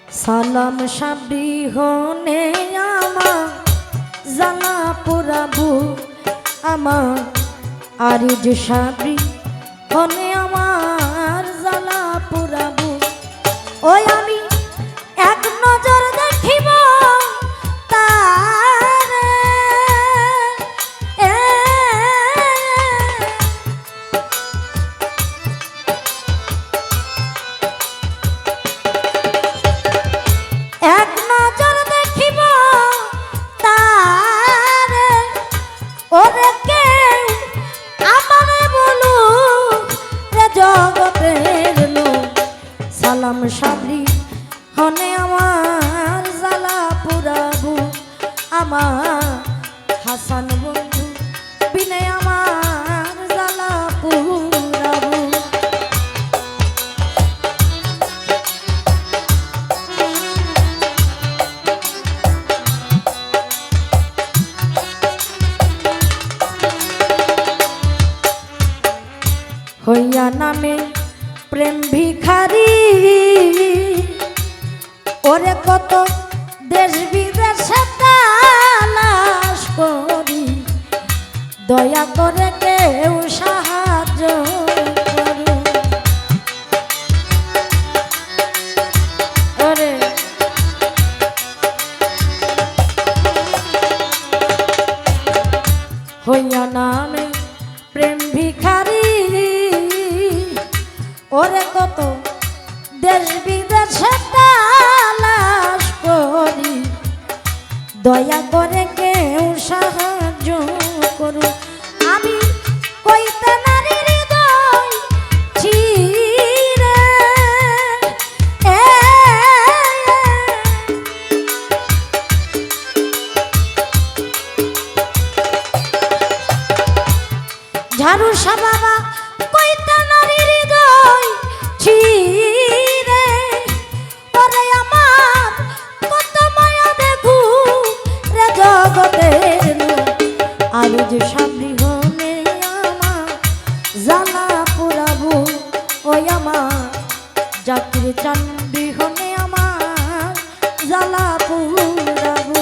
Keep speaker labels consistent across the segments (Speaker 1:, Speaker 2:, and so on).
Speaker 1: সালাম সাবরি হনে আমার জ্বালা পোড়াবো আমার আরিজ সাবরি হনে আমার জ্বালা পোড়াবো ওই আমি এক নজর দেখিব তারে এক নজর দেখিব তারে ওরে কেউ আমারে বলু রে জগতের লোক সালাম সাবরি হনে আমার জ্বালা পুরাবু আমার হাসান বন্ধু বিনে আমার জ্বালা পুরাবু হইয়া নামে প্রেম ভিখারি ওরে কত দেশ বিদেশে তালাশ করি দয়া করে কেউ সাহায্য করো ওরে হইয়া নামে প্রেম ভিখারি ওরে কত দেশ বিদেশে তালাশ করি দয়া করে কেউ সাহায্য করু আমি কইতে নারী হৃদয় চিরে ঝাড়ু সাবাবা কইতে নারী হৃদয় চিরে ওরে আমার কত মায়া দেখু রে জগতের আর যে সামনে হনে আমার জ্বালা পুরাবো ওই আমার জাতির চান্দি হনে আমার জ্বালা পুরাবো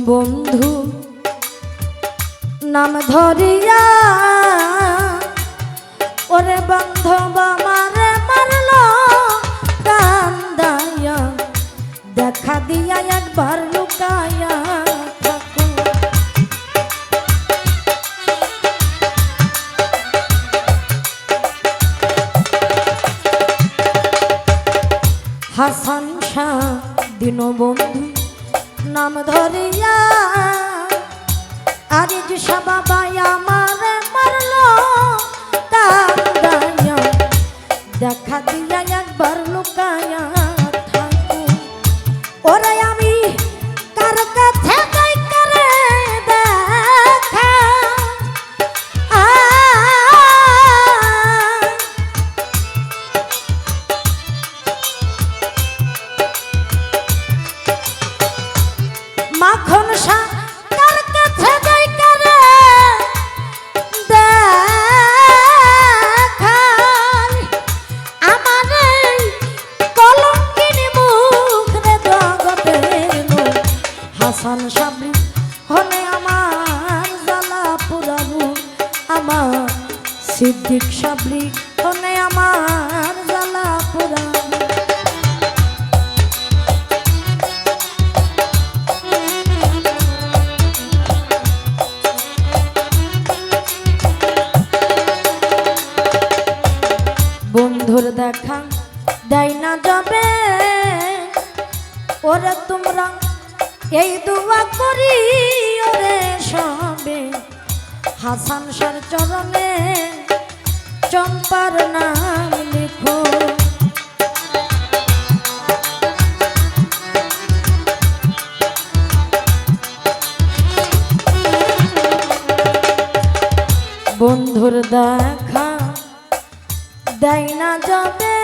Speaker 1: বন্ধু নাম ধরিয়া ওরে বান্ধব আমারে মারলো কান্দাইয়া দেখা দিয়া একবার লুকাইয়া থাকো হাসান শাহ দীনবন্ধু নাম ধরিয়া আরিজ সাবাবাই আমারে মারলো কান্দাইয়া দেখা দিয়া একবার লুকাইয়া থাকো ওরে আমি কার কাছে যাই করে দেখা মাখন শাহ কার কাছে যাই করে দেখাই আমার কলঙ্কিনী মুখ রে জগতের লোক হাসান সাবরি হনে আমার জ্বালা পুরাবো আমার সিদ্দিক সাবরি হনে আমার জ্বালা পুরাবো বন্ধুর দেখা দেয় না যাবে ওরে তোমরা এই দোয়া করি ওরে সবে হাসান শাহর চরণে চম্পার নাম লিখো। বন্ধুর দেখা দেয় না যাবে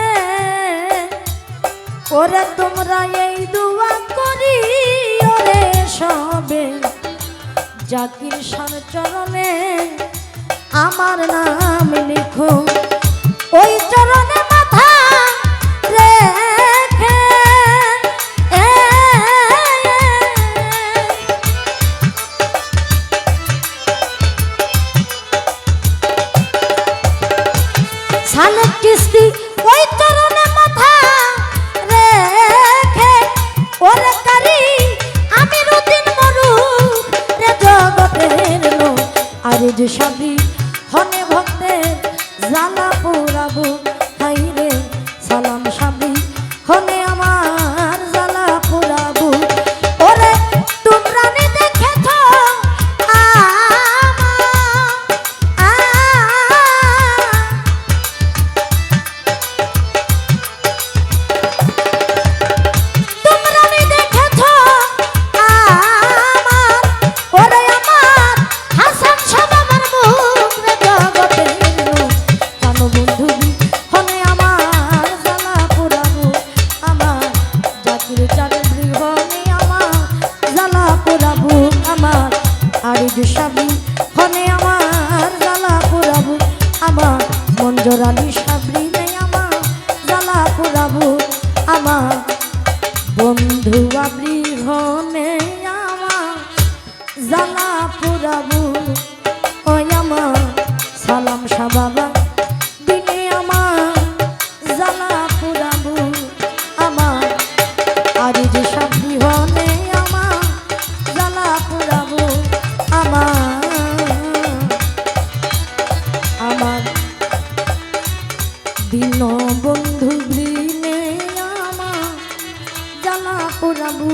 Speaker 1: ওরে তোমরা এই দোয়া করি ওরে সবে জাকির শাহর চরণে আমার নাম লিখো। ওই চরণে মাথা রেখে সালেক কিস্তি ওই চরণে মাথা রেখে ওরে কারি আমি রুদিন মরু রে জগতের লোক আরে যে সাবি হনে ভক্তের জ্বালা পোড়াবো হাই রে সালাম সাবি হনে আমার জ্বালা পোড়াবো ওরে তোমরা নি দেখেছ সাবি হনে আমার জ্বালা পোড়াবো আমার মঞ্জরালি সাবরি নেই আমার জ্বালা পোড়াবো আমার বন্ধু আবরি হনে আমার জ্বালা পোড়াবো ওই আমার সালাম শাহ বাবা দিনে আমার জ্বালা পোড়াবো আমার আর যে সাবরি হনে আমার জ্বালা পোড়াবো আমার দিন বন্ধু দিনে আমার জ্বালা পোড়াবো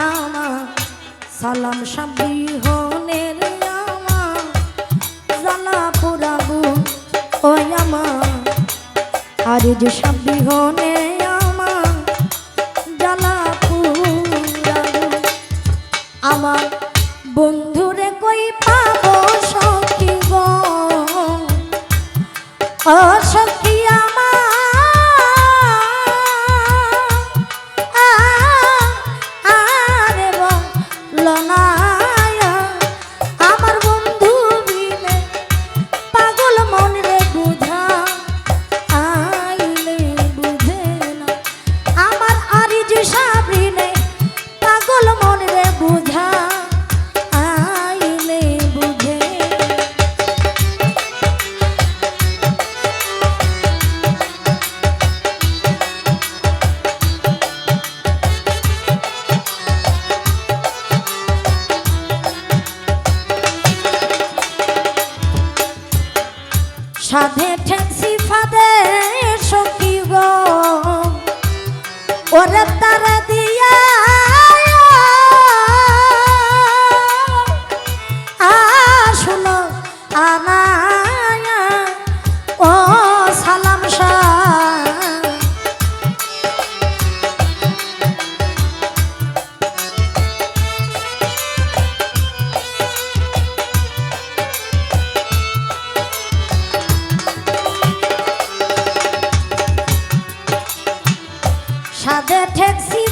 Speaker 1: আমার সালাম সাবি হনের আমার জ্বালা পোড়াবো ওই আমার আর যে সাবি হনে আমার জ্বালা পোড়াবো আমার বন্ধুরে কই পাবো সখী গো ও সখী আরে বলো না আমার বন্ধু বিনে পাগল মন রে বুঝা আইলে বুঝে না আমার আরি যে সাবরিনে পাগল মন রে বুঝা সাধে ঠেকসি ফাদে সখী গো ওরে তারা দিয়া শুনো আনায়া ও সালাম শাহ সাধে ঠেকসি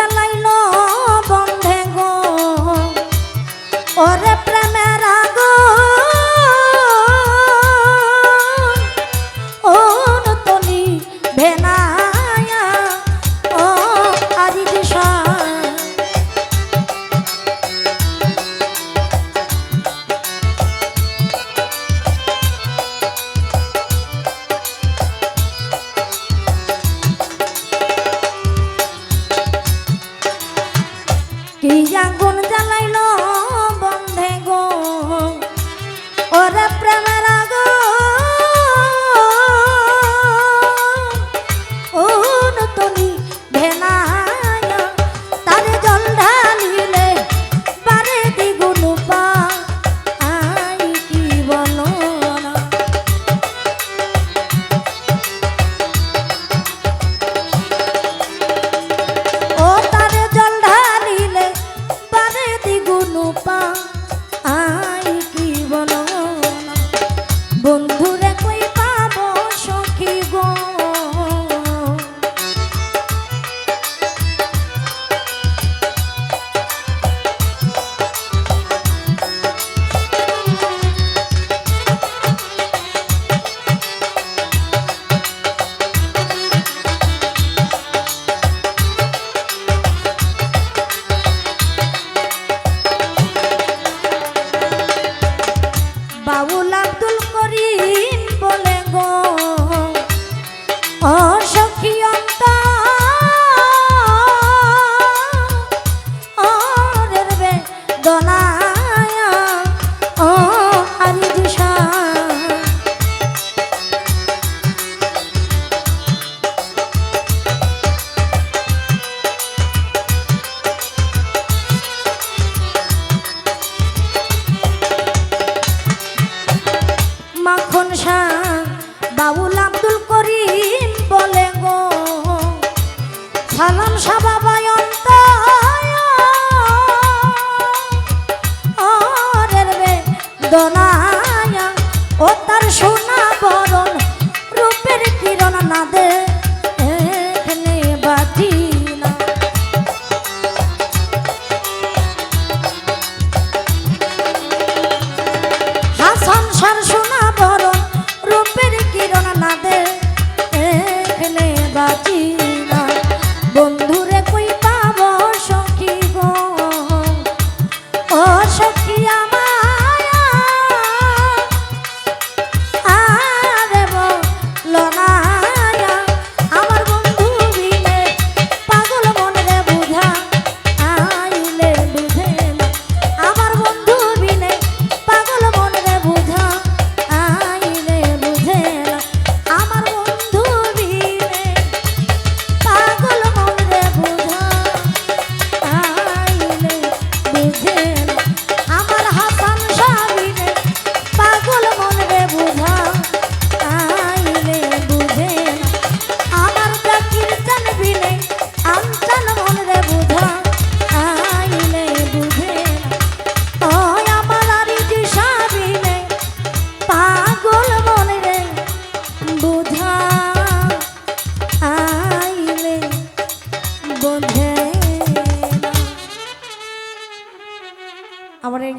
Speaker 1: জ্বালাইল বন্ধে গো ওরে প্রেমের আগুন তলি ভেনায়া ও আজিজ কি আগুন জ্বালাইল বন্ধে গো ওরে প্রেমের আগুন তলি ভেনায়া তারে জল ঢালিলে বারে দ্বিগুণ পাই কি বলো না ও তারে জল ঢালিলে বারে দ্বিগুণ পাই কি বলো না বন্ধুরে কই পাবো সখী গো বাউল আব্দুল করিম বলে গো ও সখী অন্তরের বেদনায়া ও আজিজ মাখন শাহ বাউল আব্দুল করিম বলে গো সালাম শাহ বাবা অন্তরের বেদনায়া ও তার সোনা বরণ রূপের কিরণ না দেখলে বাজি না হাসান শাহ সোনা বরণ রূপের কিরণ না দেখলে বাজি না বন্ধুরে কই পাবো সখী গো ও সখী আরে বলো না আমার বন্ধু বিনে পাগল মনে বুঝা আইলে বুঝে না আমার বন্ধু বিনে পাগল মনে বুঝা আইলে বুঝে না আমার বন্ধু বিনে পাগল মনে বুঝা আইলে বুঝে না আমার হাসান শাহ বিনে পাগল মনে বুঝা আইলে বুঝে না আমার জাকির চান বিনে আমচান মনে বুঝা আইলে বুঝে না ওই আমার আরিজ শাহ বিনে পাগল মনে বুঝা আইলে বুঝে না আমার এই